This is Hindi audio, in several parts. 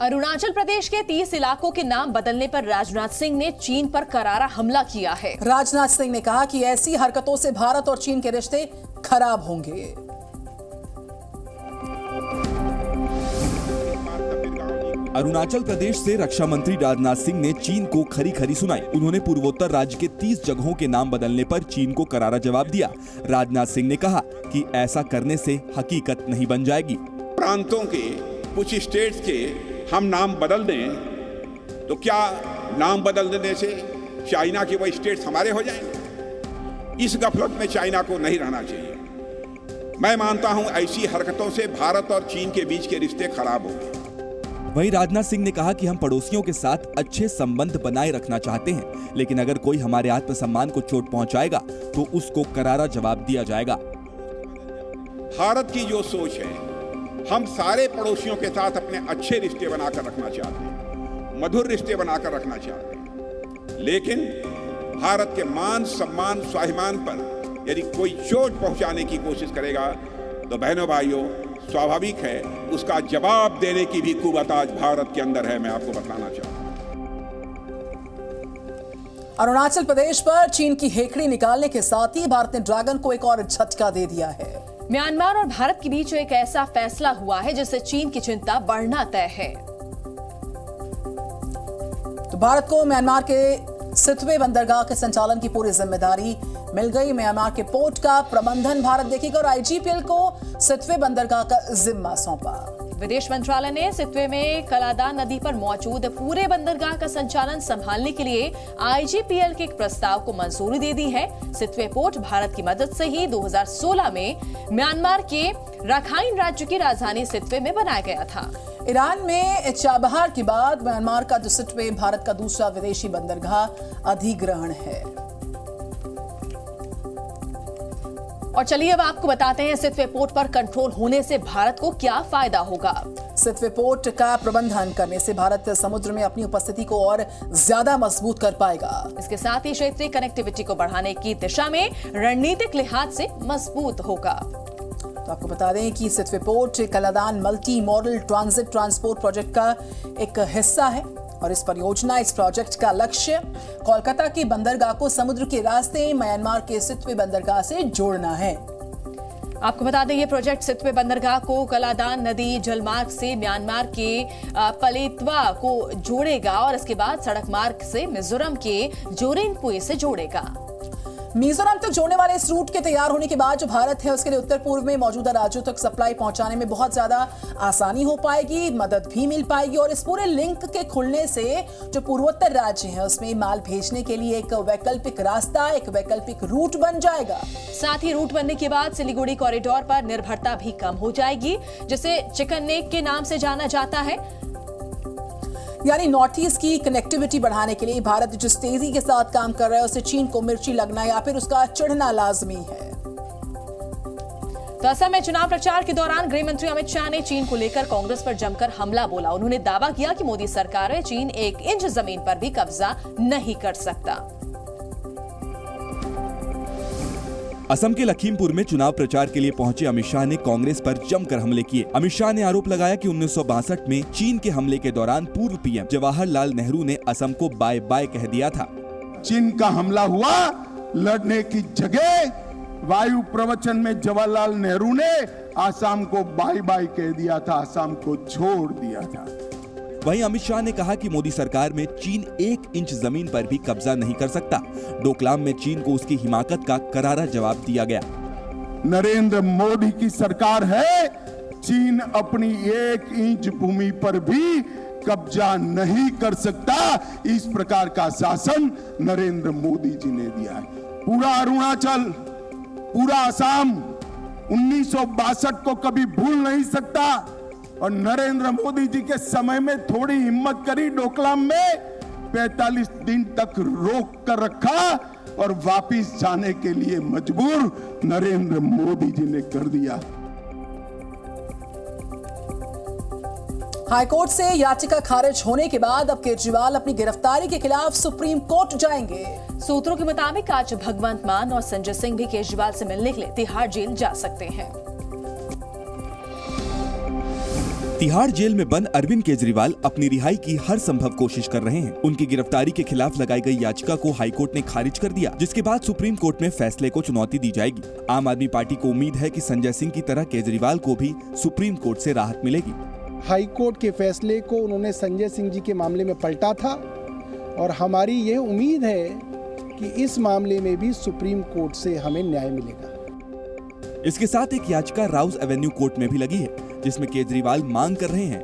अरुणाचल प्रदेश के 30 इलाकों के नाम बदलने पर राजनाथ सिंह ने चीन पर करारा हमला किया है। राजनाथ सिंह ने कहा कि ऐसी हरकतों से भारत और चीन के रिश्ते खराब होंगे। अरुणाचल प्रदेश से रक्षा मंत्री राजनाथ सिंह ने चीन को खरी खरी सुनाई। उन्होंने पूर्वोत्तर राज्य के 30 जगहों के नाम बदलने पर चीन को करारा जवाब दिया। राजनाथ सिंह ने कहा कि ऐसा करने से हकीकत नहीं बन जाएगी। प्रांतों के कुछ स्टेट्स के हम नाम बदल दें तो क्या नाम बदल देने से चाइना के वो स्टेट्स हमारे हो जाएंगे? इस गफलत में चाइना को नहीं रहना चाहिए। मैं मानता हूं ऐसी हरकतों से भारत और चीन के बीच के रिश्ते खराब होंगे। वहीं राजनाथ सिंह ने कहा कि हम पड़ोसियों के साथ अच्छे संबंध बनाए रखना चाहते हैं, लेकिन अगर कोई हमारे आत्मसम्मान को चोट पहुंचाएगा तो उसको करारा जवाब दिया जाएगा। भारत की जो सोच है, हम सारे पड़ोसियों के साथ अपने अच्छे रिश्ते बनाकर रखना चाहते हैं, मधुर रिश्ते बनाकर रखना चाहते हैं, लेकिन भारत के मान सम्मान स्वाभिमान पर यदि कोई चोट पहुंचाने की कोशिश करेगा तो बहनों भाइयों, स्वाभाविक है उसका जवाब देने की भी कुवत आज भारत के अंदर है। मैं आपको बताना चाहता हूं। अरुणाचल प्रदेश पर चीन की हेकड़ी निकालने के साथ ही भारत ने ड्रैगन को एक और झटका दे दिया है। म्यांमार और भारत के बीच एक ऐसा फैसला हुआ है जिससे चीन की चिंता बढ़ना तय है। तो भारत को म्यांमार के सितवे बंदरगाह के संचालन की पूरी जिम्मेदारी मिल गई। म्यांमार के पोर्ट का प्रबंधन भारत देखेगा और आईजीपीएल को सितवे बंदरगाह का जिम्मा सौंपा। विदेश मंत्रालय ने सितवे में कलादान नदी पर मौजूद पूरे बंदरगाह का संचालन संभालने के लिए आईजीपीएल के एक प्रस्ताव को मंजूरी दे दी है। सितवे पोर्ट भारत की मदद से ही 2016 में म्यांमार के राखाइन राज्य की राजधानी सितवे में बनाया गया था। ईरान में चाबहार के बाद म्यांमार का सितवे भारत का दूसरा विदेशी बंदरगाह अधिग्रहण है। और चलिए अब आपको बताते हैं सितवे पोर्ट पर कंट्रोल होने से भारत को क्या फायदा होगा। सितवे पोर्ट का प्रबंधन करने से भारत समुद्र में अपनी उपस्थिति को और ज्यादा मजबूत कर पाएगा। इसके साथ ही क्षेत्रीय कनेक्टिविटी को बढ़ाने की दिशा में रणनीतिक लिहाज से मजबूत होगा। तो आपको बता दें कि Sittwe port Kaladan multi modal transit transport project का एक हिस्सा है और इस प्रोजेक्ट का लक्ष्य कोलकाता के बंदरगाह को समुद्र के रास्ते म्यांमार के सितवे बंदरगाह से जोड़ना है। आपको बता दें ये प्रोजेक्ट सितवे बंदरगाह को कलादान नदी जलमार्ग से म्यांमार के पलेतवा को जोड़ेगा और इसके बाद सड़क मार्ग से मिजोरम के जोरेनपुई से जोड़ेगा। मिजोरम तक जोड़ने वाले इस रूट के तैयार होने के बाद जो भारत है उसके लिए उत्तर पूर्व में मौजूदा राज्यों तक सप्लाई पहुंचाने में बहुत ज्यादा आसानी हो पाएगी, मदद भी मिल पाएगी और इस पूरे लिंक के खुलने से जो पूर्वोत्तर राज्य हैं उसमें माल भेजने के लिए एक वैकल्पिक रास्ता, एक वैकल्पिक रूट बन जाएगा। साथ ही रूट बनने के बाद सिलीगुड़ी कॉरिडोर पर निर्भरता भी कम हो जाएगी, जिसे चिकन नेक के नाम से जाना जाता है। यानी नॉर्थ ईस्ट की कनेक्टिविटी बढ़ाने के लिए भारत जिस तेजी के साथ काम कर रहा है उसे चीन को मिर्ची लगना या फिर उसका चिढ़ना लाजमी है। तो असम में चुनाव प्रचार के दौरान गृह मंत्री अमित शाह ने चीन को लेकर कांग्रेस पर जमकर हमला बोला। उन्होंने दावा किया कि मोदी सरकार में चीन 1 इंच जमीन पर भी कब्जा नहीं कर सकता। असम के लखीमपुर में चुनाव प्रचार के लिए पहुंचे अमित शाह ने कांग्रेस पर जमकर हमले किए। अमित शाह ने आरोप लगाया कि 1962 में चीन के हमले के दौरान पूर्व पीएम जवाहरलाल नेहरू ने असम को बाय बाय कह दिया था। चीन का हमला हुआ, लड़ने की जगह वायु प्रवचन में जवाहरलाल नेहरू ने असम को बाय बाय कह दिया था, असम को छोड़ दिया था। वहीं अमित शाह ने कहा कि मोदी सरकार में चीन 1 इंच जमीन पर भी कब्जा नहीं कर सकता। डोकलाम में चीन को उसकी हिमाकत का करारा जवाब दिया गया। नरेंद्र मोदी की सरकार है, चीन अपनी 1 इंच भूमि पर भी कब्जा नहीं कर सकता। इस प्रकार का शासन नरेंद्र मोदी जी ने दिया है। पूरा अरुणाचल, पूरा असम 1962 को कभी भूल नहीं सकता और नरेंद्र मोदी जी के समय में थोड़ी हिम्मत करी, डोकलाम में 45 दिन तक रोक कर रखा और वापिस जाने के लिए मजबूर नरेंद्र मोदी जी ने कर दिया। हाईकोर्ट से याचिका खारिज होने के बाद अब केजरीवाल अपनी गिरफ्तारी के खिलाफ सुप्रीम कोर्ट जाएंगे। सूत्रों के मुताबिक आज भगवंत मान और संजय सिंह भी केजरीवाल से मिलने के लिए तिहाड़ जेल जा सकते हैं। तिहाड़ जेल में बंद अरविंद केजरीवाल अपनी रिहाई की हर संभव कोशिश कर रहे हैं। उनकी गिरफ्तारी के खिलाफ लगाई गई याचिका को हाईकोर्ट ने खारिज कर दिया, जिसके बाद सुप्रीम कोर्ट में फैसले को चुनौती दी जाएगी। आम आदमी पार्टी को उम्मीद है कि संजय सिंह की तरह केजरीवाल को भी सुप्रीम कोर्ट से राहत मिलेगी। हाईकोर्ट के फैसले को उन्होंने संजय सिंह जी के मामले में पलटा था और हमारी ये उम्मीद है कि इस मामले में भी सुप्रीम कोर्ट से हमें न्याय मिलेगा। इसके साथ एक याचिका राउज एवेन्यू कोर्ट में भी लगी है, जिसमें केजरीवाल मांग कर रहे हैं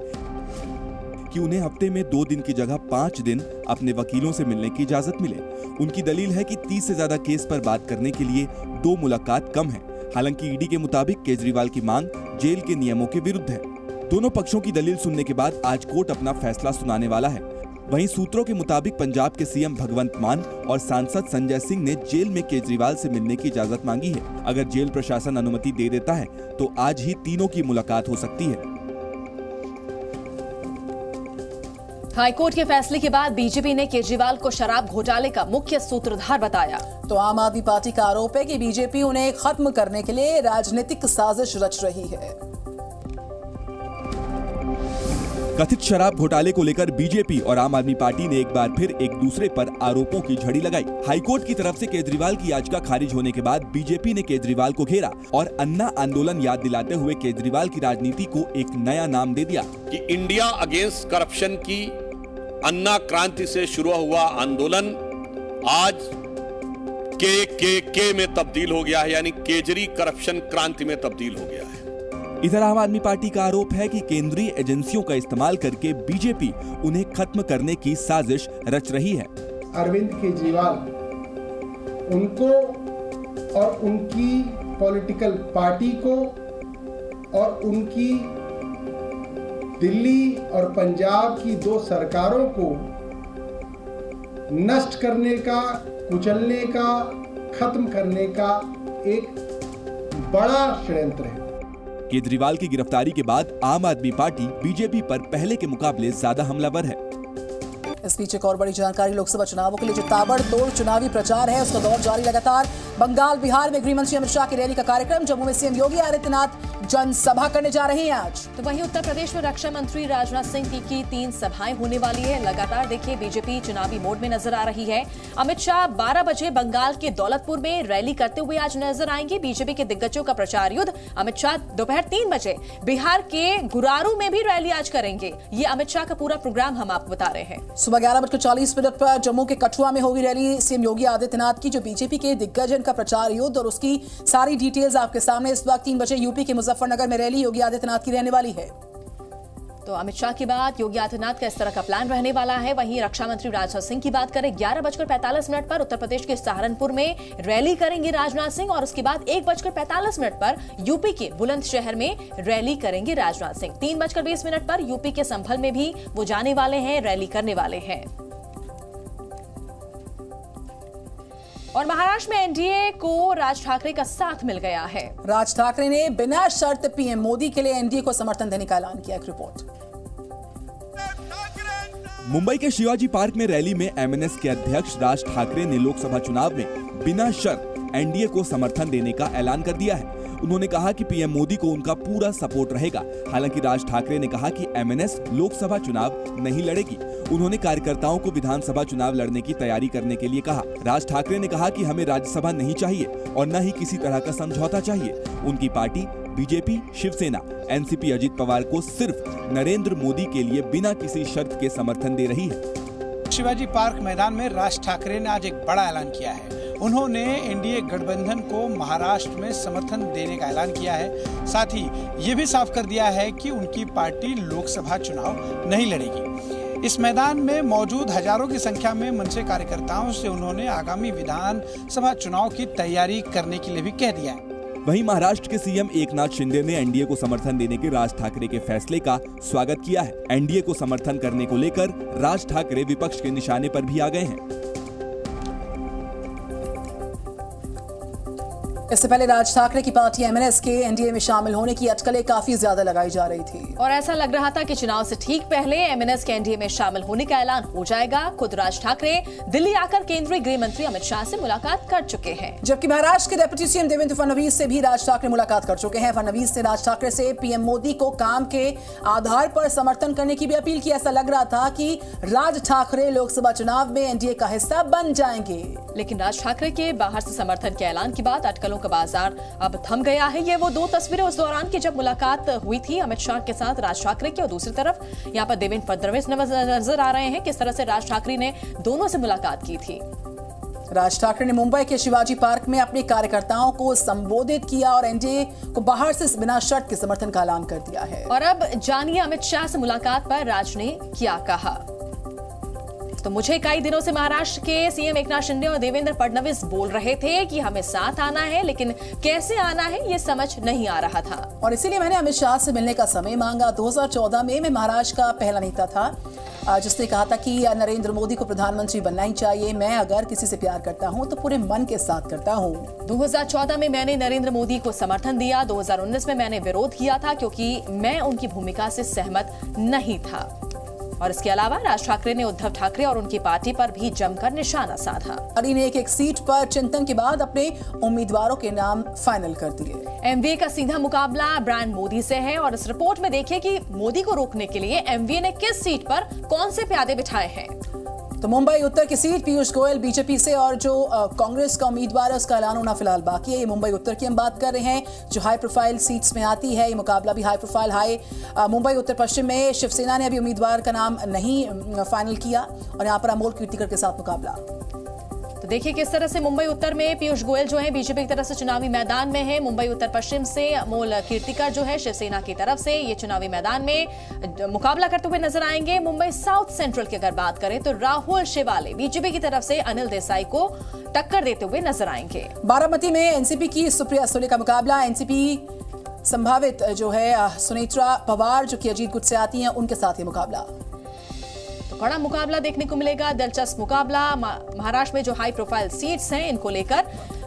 कि उन्हें हफ्ते में 2 दिन की जगह 5 दिन अपने वकीलों से मिलने की इजाजत मिले। उनकी दलील है कि 30 से ज्यादा केस पर बात करने के लिए 2 मुलाकात कम है। हालांकि ईडी के मुताबिक केजरीवाल की मांग जेल के नियमों के विरुद्ध है। दोनों पक्षों की दलील सुनने के बाद आज कोर्ट अपना फैसला सुनाने वाला है। वहीं सूत्रों के मुताबिक पंजाब के सीएम भगवंत मान और सांसद संजय सिंह ने जेल में केजरीवाल से मिलने की इजाजत मांगी है। अगर जेल प्रशासन अनुमति दे देता है तो आज ही तीनों की मुलाकात हो सकती है। हाईकोर्ट के फैसले के बाद बीजेपी ने केजरीवाल को शराब घोटाले का मुख्य सूत्रधार बताया। तो आम आदमी पार्टी का आरोप है कि बीजेपी उन्हें खत्म करने के लिए राजनीतिक साजिश रच रही है। कथित शराब घोटाले को लेकर बीजेपी और आम आदमी पार्टी ने एक बार फिर एक दूसरे पर आरोपों की झड़ी लगाई। हाईकोर्ट की तरफ से केजरीवाल की याचिका खारिज होने के बाद बीजेपी ने केजरीवाल को घेरा और अन्ना आंदोलन याद दिलाते हुए केजरीवाल की राजनीति को एक नया नाम दे दिया कि इंडिया अगेंस्ट करप्शन की अन्ना क्रांति से शुरू हुआ आंदोलन आज के में तब्दील हो गया है, यानी केजरी करप्शन क्रांति में तब्दील हो गया है। इधर आम आदमी पार्टी का आरोप है कि केंद्रीय एजेंसियों का इस्तेमाल करके बीजेपी उन्हें खत्म करने की साजिश रच रही है। अरविंद केजरीवाल उनको और उनकी पॉलिटिकल पार्टी को और उनकी दिल्ली और पंजाब की 2 सरकारों को नष्ट करने का, कुचलने का, खत्म करने का एक बड़ा षड्यंत्र है। केजरीवाल की गिरफ्तारी के बाद आम आदमी पार्टी बीजेपी पर पहले के मुकाबले ज्यादा हमलावर है। इस बीच एक और बड़ी जानकारी, लोकसभा चुनावों के लिए जो ताबड़तोड़ चुनावी प्रचार है उसका दौर जारी लगातार। बंगाल, बिहार में गृहमंत्री अमित शाह की रैली का कार्यक्रम, जम्मू में सीएम योगी आदित्यनाथ जनसभा करने जा रहे हैं आज। तो वहीं उत्तर प्रदेश में रक्षा मंत्री राजनाथ सिंह की 3 सभाएं होने वाली है। लगातार देखिए बीजेपी चुनावी मोड में नजर आ रही है। अमित शाह 12 बजे बंगाल के दौलतपुर में रैली करते हुए आज नजर आएंगे। बीजेपी के दिग्गजों का प्रचार युद्ध। अमित शाह दोपहर 3 बजे बिहार के गुरारू में भी रैली आज करेंगे। ये अमित शाह का पूरा प्रोग्राम हम आपको बता रहे हैं। सुबह 11:40 पर जम्मू के कठुआ में होगी रैली सीएम योगी आदित्यनाथ की। जो बीजेपी के दिग्गज का प्रचार युद्ध और उसकी सारी डिटेल्स आपके सामने। इस वक्त 3 बजे यूपी के मुजफ्फरनगर में रैली योगी आदित्यनाथ की रहने वाली है। तो अमित शाह के बाद योगी आदित्यनाथ का इस तरह का प्लान रहने वाला है। वहीं रक्षा मंत्री राजनाथ सिंह की बात करें, 11:45 पर उत्तर प्रदेश के सहारनपुर में रैली करेंगे राजनाथ सिंह और उसके बाद 1:45 पर यूपी के बुलंदशहर में रैली करेंगे राजनाथ सिंह। 3:20 पर यूपी के संभल में भी वो जाने वाले हैं, रैली करने वाले हैं। और महाराष्ट्र में एनडीए को राज ठाकरे का साथ मिल गया है। राज ठाकरे ने बिना शर्त पीएम मोदी के लिए एनडीए को समर्थन देने का ऐलान किया। एक रिपोर्ट। मुंबई के शिवाजी पार्क में रैली में एमएनएस के अध्यक्ष राज ठाकरे ने लोकसभा चुनाव में बिना शर्त एनडीए को समर्थन देने का ऐलान कर दिया है। उन्होंने कहा कि पीएम मोदी को उनका पूरा सपोर्ट रहेगा। हालांकि राज ठाकरे ने कहा कि एमएनएस लोकसभा चुनाव नहीं लड़ेगी। उन्होंने कार्यकर्ताओं को विधानसभा चुनाव लड़ने की तैयारी करने के लिए कहा। राज ठाकरे ने कहा कि हमें राज्यसभा नहीं चाहिए और न ही किसी तरह का समझौता चाहिए। उनकी party BJP, Shiv Sena, NCP Ajit Pawar को सिर्फ नरेंद्र मोदी के लिए बिना किसी शर्त के समर्थन दे रही है। शिवाजी पार्क मैदान में राज ठाकरे ने आज एक बड़ा ऐलान किया है। उन्होंने एनडीए गठबंधन को महाराष्ट्र में समर्थन देने का ऐलान किया है। साथ ही ये भी साफ कर दिया है कि उनकी पार्टी लोकसभा चुनाव नहीं लड़ेगी। इस मैदान में मौजूद हजारों की संख्या में मनसे कार्यकर्ताओं से उन्होंने आगामी विधानसभा चुनाव की तैयारी करने के लिए भी कह दिया है। वहीं महाराष्ट्र के सीएम एकनाथ शिंदे ने एनडीए को समर्थन देने के राज ठाकरे के फैसले का स्वागत किया है। एनडीए को समर्थन करने को लेकर राज ठाकरे विपक्ष के निशाने पर भी आ गए हैं। इससे पहले राज ठाकरे की पार्टी एमएनएस के एनडीए में शामिल होने की अटकलें काफी ज्यादा लगाई जा रही थी और ऐसा लग रहा था कि चुनाव से ठीक पहले एमएनएस के एनडीए में शामिल होने का ऐलान हो जाएगा। खुद राज ठाकरे दिल्ली आकर केंद्रीय गृह मंत्री अमित शाह से मुलाकात कर चुके हैं, जबकि महाराष्ट्र के डिप्टी सीएम देवेंद्र फडणवीस से भी राज ठाकरे मुलाकात कर चुके हैं। फडणवीस ने राज ठाकरे से पीएम मोदी को काम के आधार पर समर्थन करने की भी अपील की। ऐसा लग रहा था कि राज ठाकरे लोकसभा चुनाव में एनडीए का हिस्सा बन जाएंगे, लेकिन राज ठाकरे के बाहर से समर्थन के ऐलान के बाद अटकलों का बाजार अब थम गया है। ये वो दो तस्वीरें उस दौरान की जब मुलाकात हुई थी अमित शाह के साथ राज ठाकरे की, और दूसरी तरफ यहाँ पर देवेंद्र फडणवीस नजर आ रहे हैं। किस तरह से राज ठाकरे ने दोनों से मुलाकात की थी। राज ठाकरे ने मुंबई के शिवाजी पार्क में अपने कार्यकर्ताओं को संबोधित किया और एनडीए को बाहर से बिना शर्त के समर्थन का ऐलान कर दिया है। और अब जानिए अमित शाह से मुलाकात पर राज ने क्या कहा। तो मुझे कई दिनों से महाराष्ट्र के सीएम एकनाथ शिंदे और देवेंद्र फडणवीस बोल रहे थे कि हमें साथ आना है, लेकिन कैसे आना है ये समझ नहीं आ रहा था और इसीलिए मैंने अमित शाह से मिलने का समय मांगा। 2014 में मैं महाराष्ट्र का पहला नेता था जिसने कहा था कि नरेंद्र मोदी को प्रधानमंत्री बनना ही चाहिए। मैं अगर किसी से प्यार करता हूं तो पूरे मन के साथ करता हूं। 2014 में मैंने नरेंद्र मोदी को समर्थन दिया। 2019 में मैंने विरोध किया था क्योंकि मैं उनकी भूमिका से सहमत नहीं था। और इसके अलावा राज ठाकरे ने उद्धव ठाकरे और उनकी पार्टी पर भी जमकर निशाना साधा। अरी ने एक सीट पर चिंतन के बाद अपने उम्मीदवारों के नाम फाइनल कर दिए। एमवीए का सीधा मुकाबला ब्रांड मोदी से है और इस रिपोर्ट में देखिए कि मोदी को रोकने के लिए एमवीए ने किस सीट पर कौन से प्यादे बिठाए हैं। तो मुंबई उत्तर की सीट पीयूष गोयल बीजेपी से और जो कांग्रेस का उम्मीदवार है उसका ऐलान होना फिलहाल बाकी है। ये मुंबई उत्तर की हम बात कर रहे हैं जो हाई प्रोफाइल सीट्स में आती है। ये मुकाबला भी हाई प्रोफाइल मुंबई उत्तर पश्चिम में शिवसेना ने अभी उम्मीदवार का नाम नहीं फाइनल किया और यहाँ पर अमोल कीर्तिकर के साथ मुकाबला। तो देखिए किस तरह से मुंबई उत्तर में पीयूष गोयल जो है बीजेपी की तरफ से चुनावी मैदान में है। मुंबई उत्तर पश्चिम से अमोल कीर्तिकर जो है शिवसेना की तरफ से ये चुनावी मैदान में मुकाबला करते हुए नजर आएंगे। मुंबई साउथ सेंट्रल की अगर बात करें तो राहुल शेवाले बीजेपी की तरफ से अनिल देसाई को टक्कर देते हुए नजर आएंगे। बारामती में एनसीपी की सुप्रिया सुले का मुकाबला। एनसीपी संभावित जो है सुनेत्रा पवार जो कि अजीत गुट से आती हैं उनके साथ ये मुकाबला। बड़ा मुकाबला देखने को मिलेगा, दिलचस्प मुकाबला महाराष्ट्र में जो हाई प्रोफाइल सीट्स हैं इनको लेकर।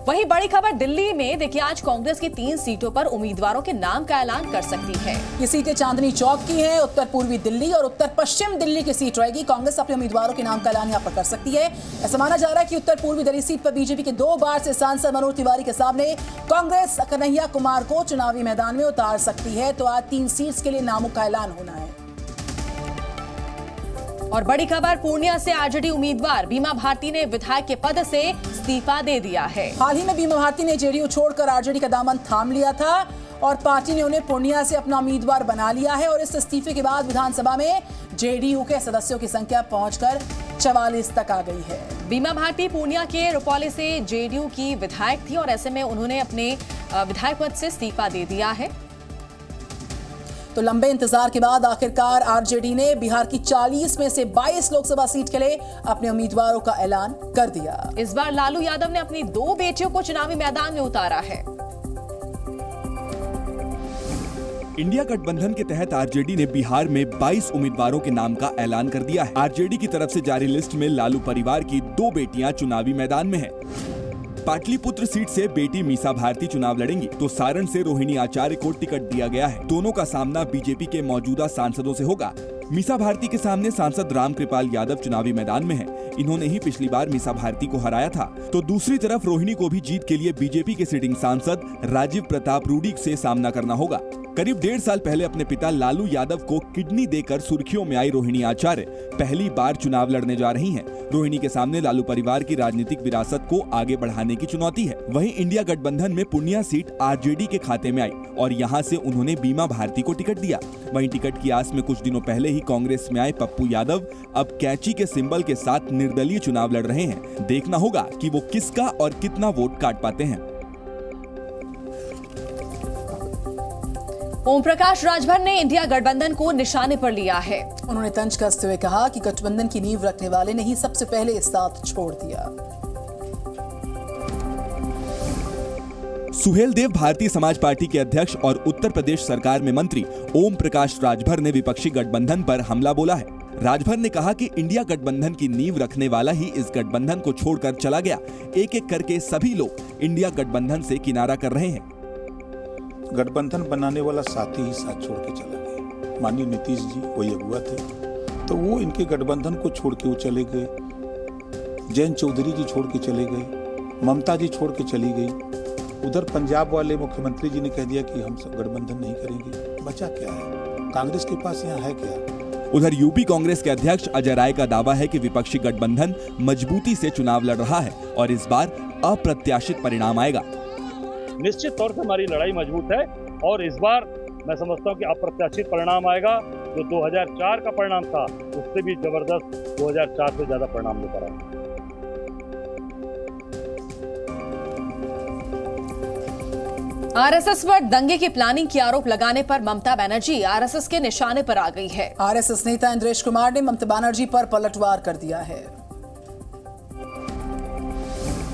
वही बड़ी खबर दिल्ली में देखिए आज कांग्रेस की 3 सीटों पर उम्मीदवारों के नाम का ऐलान कर सकती है। ये सीटें चांदनी चौक की हैं, उत्तर पूर्वी दिल्ली और उत्तर पश्चिम दिल्ली की सीट रहेगी। कांग्रेस अपने उम्मीदवारों के नाम का ऐलान यहाँ पर कर सकती है। ऐसा माना जा रहा है कि उत्तर पूर्वी दिल्ली सीट पर बीजेपी के 2 बार से सांसद मनोज तिवारी के सामने कांग्रेस कन्हैया कुमार को चुनावी मैदान में उतार सकती है। तो आज 3 सीट्स के लिए नामों का ऐलान होना है। और बड़ी खबर पूर्णिया से आरजेडी उम्मीदवार बीमा भारती ने विधायक के पद से इस्तीफा दे दिया है। हाल ही में बीमा भारती ने जेडीयू छोड़कर आरजेडी का दामन थाम लिया था और पार्टी ने उन्हें पूर्णिया से अपना उम्मीदवार बना लिया है। और इस इस्तीफे के बाद विधानसभा में जेडीयू के सदस्यों की संख्या पहुंचकर 44 तक आ गई है। बीमा भारती पूर्णिया के रुपौली से जेडीयू की विधायक थी और ऐसे में उन्होंने अपने विधायक पद से इस्तीफा दे दिया है। तो लंबे इंतजार के बाद आखिरकार आरजेडी ने बिहार की 40 में से 22 लोकसभा सीट के लिए अपने उम्मीदवारों का ऐलान कर दिया। इस बार लालू यादव ने अपनी 2 बेटियों को चुनावी मैदान में उतारा है। इंडिया गठबंधन के तहत आरजेडी ने बिहार में 22 उम्मीदवारों के नाम का ऐलान कर दिया है। आरजेडी की तरफ से जारी लिस्ट में लालू परिवार की 2 बेटियां चुनावी मैदान में हैं। पाटलिपुत्र सीट से बेटी मीसा भारती चुनाव लड़ेंगी तो सारण से रोहिणी आचार्य को टिकट दिया गया है। दोनों का सामना बीजेपी के मौजूदा सांसदों से होगा। मीसा भारती के सामने सांसद रामकृपाल यादव चुनावी मैदान में हैं। इन्होंने ही पिछली बार मीसा भारती को हराया था। तो दूसरी तरफ रोहिणी को भी जीत के लिए बीजेपी के सिटिंग सांसद राजीव प्रताप रूडी से सामना करना होगा। करीब 1.5 साल पहले अपने पिता लालू यादव को किडनी देकर सुर्खियों में आई रोहिणी आचार्य पहली बार चुनाव लड़ने जा रही हैं। रोहिणी के सामने लालू परिवार की राजनीतिक विरासत को आगे बढ़ाने की चुनौती है। वहीं इंडिया गठबंधन में पूर्णिया सीट आरजेडी के खाते में आई और यहां से उन्होंने बीमा भारती को टिकट दिया। वहीं टिकट की आस में कुछ दिनों पहले ही कांग्रेस में आए पप्पू यादव अब कैंची के सिंबल के साथ निर्दलीय चुनाव लड़ रहे हैं। देखना होगा कि वो किसका और कितना वोट काट पाते हैं। ओम प्रकाश राजभर ने इंडिया गठबंधन को निशाने पर लिया है। उन्होंने तंज कसते हुए कहा कि गठबंधन की नींव रखने वाले ने ही सबसे पहले इस साथ छोड़ दिया। सुहेलदेव भारतीय समाज पार्टी के अध्यक्ष और उत्तर प्रदेश सरकार में मंत्री ओम प्रकाश राजभर ने विपक्षी गठबंधन पर हमला बोला है। राजभर ने कहा कि इंडिया गठबंधन की नींव रखने वाला ही इस गठबंधन को छोड़कर चला गया। एक एक करके सभी लोग इंडिया गठबंधन से किनारा कर रहे हैं। गठबंधन बनाने वाला साथी ही साथ छोड़ के चला गया। माननीय नीतीश जी वही अगुआ थे, तो वो इनके गठबंधन को छोड़ के वो चले गए। जयंत चौधरी जी छोड़ के चले गए, ममता जी छोड़ के चली गई। उधर पंजाब वाले मुख्यमंत्री जी ने कह दिया कि हम सब गठबंधन नहीं करेंगे। बचा क्या है? कांग्रेस के पास यहाँ है क्या? उधर यूपी कांग्रेस के अध्यक्ष अजय राय का दावा है कि विपक्षी गठबंधन मजबूती से चुनाव लड़ रहा है और इस बार अप्रत्याशित परिणाम आएगा। निश्चित तौर से हमारी लड़ाई मजबूत है और इस बार मैं समझता हूं कि अप्रत्याशित परिणाम आएगा। जो 2004 का परिणाम था उससे भी जबरदस्त 2004 से ज्यादा परिणाम लेकर आएगा। आरएसएस पर दंगे की प्लानिंग के आरोप लगाने पर ममता बनर्जी आरएसएस के निशाने पर आ गई है। आरएसएस नेता इंद्रेश कुमार ने ममता बनर्जी पर पलटवार कर दिया है।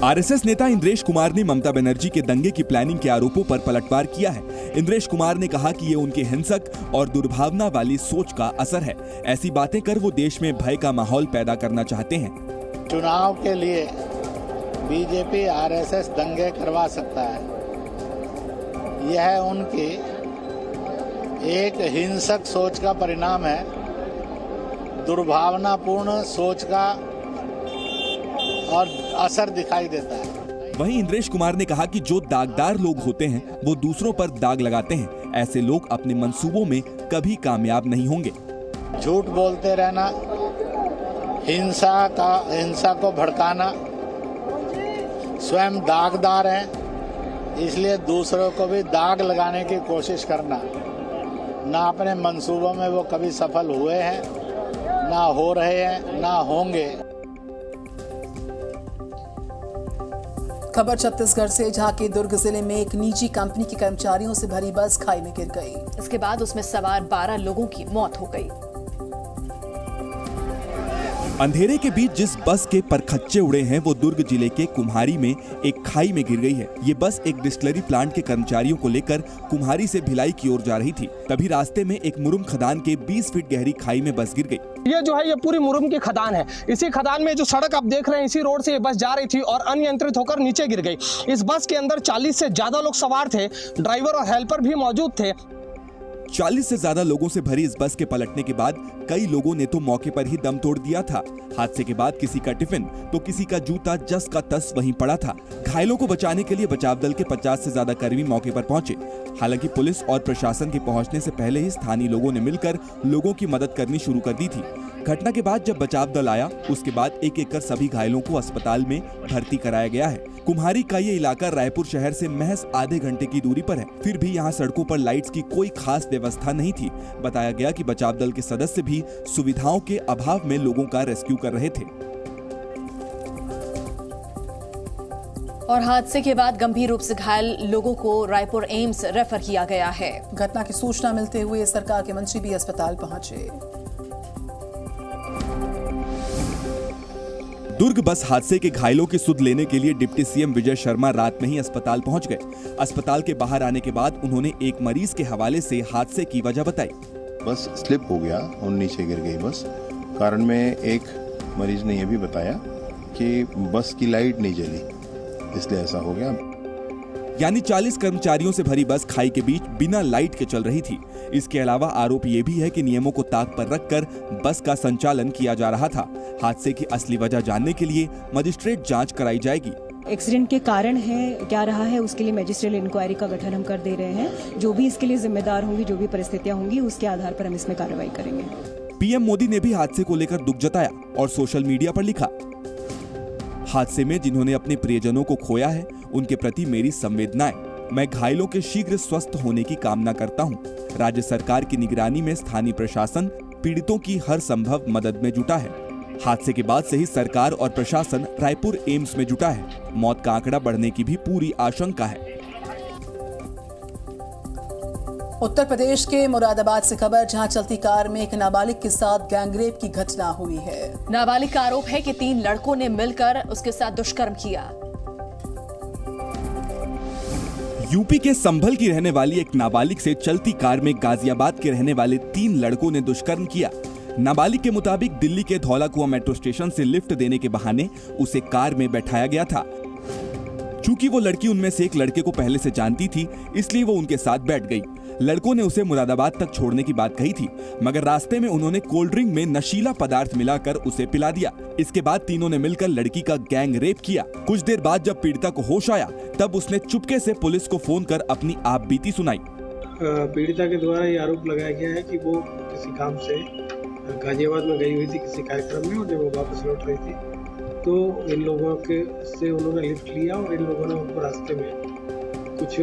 आरएसएस नेता इंद्रेश कुमार ने ममता बनर्जी के दंगे की प्लानिंग के आरोपों पर पलटवार किया है। इंद्रेश कुमार ने कहा कि ये उनके हिंसक और दुर्भावना वाली सोच का असर है। ऐसी बातें कर वो देश में भय का माहौल पैदा करना चाहते हैं। चुनाव के लिए बीजेपी आरएसएस दंगे करवा सकता है। यह उनकी एक हिंसक सोच का परिणाम है, दुर्भावनापूर्ण सोच का और असर दिखाई देता है। वहीं इंद्रेश कुमार ने कहा कि जो दागदार लोग होते हैं वो दूसरों पर दाग लगाते हैं। ऐसे लोग अपने मंसूबों में कभी कामयाब नहीं होंगे। झूठ बोलते रहना, हिंसा को भड़काना, स्वयं दागदार हैं, इसलिए दूसरों को भी दाग लगाने की कोशिश करना। ना अपने मंसूबों में वो कभी सफल हुए हैं, ना हो रहे हैं, ना होंगे। खबर छत्तीसगढ़ से, जहां के दुर्ग जिले में एक निजी कंपनी के कर्मचारियों से भरी बस खाई में गिर गई। इसके बाद उसमें सवार 12 लोगों की मौत हो गई। अंधेरे के बीच जिस बस के परखच्चे उड़े हैं वो दुर्ग जिले के कुम्हारी में एक खाई में गिर गई है। ये बस एक डिस्टिलरी प्लांट के कर्मचारियों को लेकर कुम्हारी से भिलाई की ओर जा रही थी। तभी रास्ते में एक मुरुम खदान के 20 फीट गहरी खाई में बस गिर गई। ये जो है ये पूरी मुरुम की खदान है। इसी खदान में जो सड़क आप देख रहे हैं, इसी रोड से ये बस जा रही थी और अनियंत्रित होकर नीचे गिर गई। इस बस के अंदर 40 से ज्यादा लोग सवार थे, ड्राइवर और हेल्पर भी मौजूद थे। 40 से ज्यादा लोगों से भरी इस बस के पलटने के बाद कई लोगों ने तो मौके पर ही दम तोड़ दिया था। हादसे के बाद किसी का टिफिन तो किसी का जूता जस का तस वहीं पड़ा था। घायलों को बचाने के लिए बचाव दल के 50 से ज्यादा कर्मी मौके पर पहुंचे। हालांकि पुलिस और प्रशासन के पहुंचने से पहले ही स्थानीय लोगों ने मिलकर लोगों की मदद करनी शुरू कर दी थी। घटना के बाद जब बचाव दल आया उसके बाद एक एक कर सभी घायलों को अस्पताल में भर्ती कराया गया है। कुम्हारी का ये इलाका रायपुर शहर से महज आधे घंटे की दूरी पर है। फिर भी यहाँ सड़कों पर लाइट्स की कोई खास व्यवस्था नहीं थी। बताया गया कि बचाव दल के सदस्य भी सुविधाओं के अभाव में लोगों का रेस्क्यू कर रहे थे। और हादसे के बाद गंभीर रूप से घायल लोगों को रायपुर एम्स रेफर किया गया है। घटना की सूचना मिलते हुए सरकार के मंत्री भी अस्पताल पहुंचे। दुर्ग बस हादसे के घायलों की सुध लेने के लिए डिप्टी सीएम विजय शर्मा रात में ही अस्पताल पहुंच गए। अस्पताल के बाहर आने के बाद उन्होंने एक मरीज के हवाले से हादसे की वजह बताई। बस स्लिप हो गया और नीचे गिर गई बस। कारण में एक मरीज ने यह भी बताया कि बस की लाइट नहीं जली, इसलिए ऐसा हो गया। यानी 40 कर्मचारियों से भरी बस खाई के बीच बिना लाइट के चल रही थी। इसके अलावा आरोप ये भी है कि नियमों को ताक पर रखकर बस का संचालन किया जा रहा था। हादसे की असली वजह जानने के लिए मजिस्ट्रेट जांच कराई जाएगी। एक्सीडेंट के कारण है क्या रहा है उसके लिए मजिस्ट्रियल इंक्वायरी का गठन हम कर दे रहे हैं। जो भी इसके लिए जिम्मेदार होंगी, जो भी परिस्थितियां होंगी, उसके आधार पर हम इसमें कार्रवाई करेंगे। पीएम मोदी ने भी हादसे को लेकर दुख जताया और सोशल मीडिया पर लिखा, हादसे में जिन्होंने अपने प्रियजनों को खोया है उनके प्रति मेरी संवेदनाएं। मैं घायलों के शीघ्र स्वस्थ होने की कामना करता हूं। राज्य सरकार की निगरानी में स्थानीय प्रशासन पीड़ितों की हर संभव मदद में जुटा है। हादसे के बाद से ही सरकार और प्रशासन रायपुर एम्स में जुटा है। मौत का आंकड़ा बढ़ने की भी पूरी आशंका है। उत्तर प्रदेश के मुरादाबाद से खबर, जहां चलती कार में एक नाबालिग के साथ गैंगरेप की घटना हुई है। नाबालिग का आरोप है कि 3 लड़कों ने मिलकर उसके साथ दुष्कर्म किया। यूपी के संभल की रहने वाली एक नाबालिग से चलती कार में गाजियाबाद के रहने वाले 3 लड़कों ने दुष्कर्म किया। नाबालिग के मुताबिक दिल्ली के धौला कुआं मेट्रो स्टेशन से लिफ्ट देने के बहाने उसे कार में बैठाया गया था। चूंकि वो लड़की उनमें से एक लड़के को पहले से जानती थी, इसलिए वो उनके साथ बैठ गई। लड़कों ने उसे मुरादाबाद तक छोड़ने की बात कही थी, मगर रास्ते में उन्होंने कोल्ड ड्रिंक में नशीला पदार्थ मिलाकर उसे पिला दिया। इसके बाद तीनों ने मिलकर लड़की का गैंग रेप किया। कुछ देर बाद जब पीड़िता को होश आया, तब उसने चुपके से पुलिस को फोन कर अपनी आपबीती सुनाई। पीड़िता के द्वारा ये आरोप लगाया गया है कि वो किसी काम से गाजियाबाद में गई हुई थी किसी कार्यक्रम में, और जब वो वापस लौट रही थी तो इन लोगों के से उन्होंने लिफ्ट लिया और इन लोगों ने उनको रास्ते में कुछ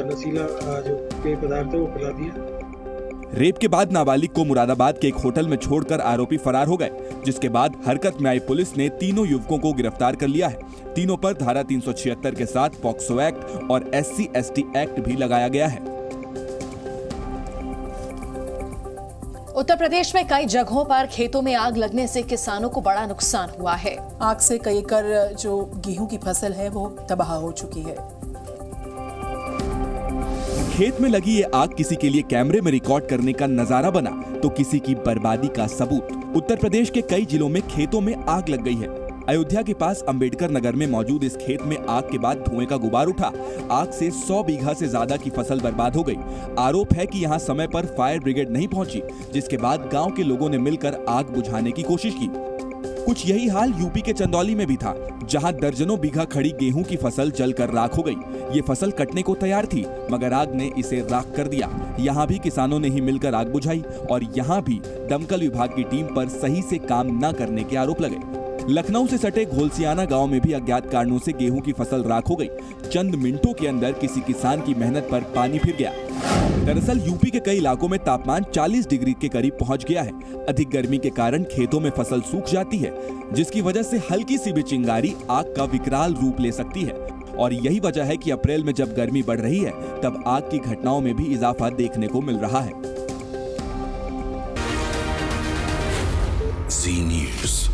नशीला जो पेय पदार्थ है वो पिला दिया। रेप के बाद नाबालिग को मुरादाबाद के एक होटल में छोड़कर आरोपी फरार हो गए, जिसके बाद हरकत में आई पुलिस ने तीनों युवकों को गिरफ्तार कर लिया है। तीनों पर धारा 376 के साथ पॉक्सो एक्ट और SC/ST एक्ट भी लगाया गया है। उत्तर प्रदेश में कई जगहों पर खेतों में आग लगने से किसानों को बड़ा नुकसान हुआ है। आग से कई एकड़ जो गेहूं की फसल है वो तबाह हो चुकी है। खेत में लगी ये आग किसी के लिए कैमरे में रिकॉर्ड करने का नजारा बना तो किसी की बर्बादी का सबूत। उत्तर प्रदेश के कई जिलों में खेतों में आग लग गई है। अयोध्या के पास अंबेडकर नगर में मौजूद इस खेत में आग के बाद धुएं का गुबार उठा। आग से 100 बीघा से ज्यादा की फसल बर्बाद हो गई। आरोप है कि यहां समय पर फायर ब्रिगेड नहीं पहुंची, जिसके बाद गांव के लोगों ने मिलकर आग बुझाने की कोशिश की। कुछ यही हाल यूपी के चंदौली में भी था, जहां दर्जनों बीघा खड़ी गेहूं की फसल जलकर राख हो गई। ये फसल कटने को तैयार थी, मगर आग ने इसे राख कर दिया। यहाँ भी किसानों ने ही मिलकर आग बुझाई और यहाँ भी दमकल विभाग की टीम पर सही से काम न करने के आरोप लगे। लखनऊ से सटे घोलसियाना गांव में भी अज्ञात कारणों से गेहूं की फसल राख हो गई। चंद मिनटों के अंदर किसी किसान की मेहनत पर पानी फिर गया। दरअसल यूपी के कई इलाकों में तापमान 40 डिग्री के करीब पहुंच गया है। अधिक गर्मी के कारण खेतों में फसल सूख जाती है, जिसकी वजह से हल्की सी भी चिंगारी आग का विकराल रूप ले सकती है। और यही वजह है कि अप्रैल में जब गर्मी बढ़ रही है, तब आग की घटनाओं में भी इजाफा देखने को मिल रहा है। जी न्यूज़।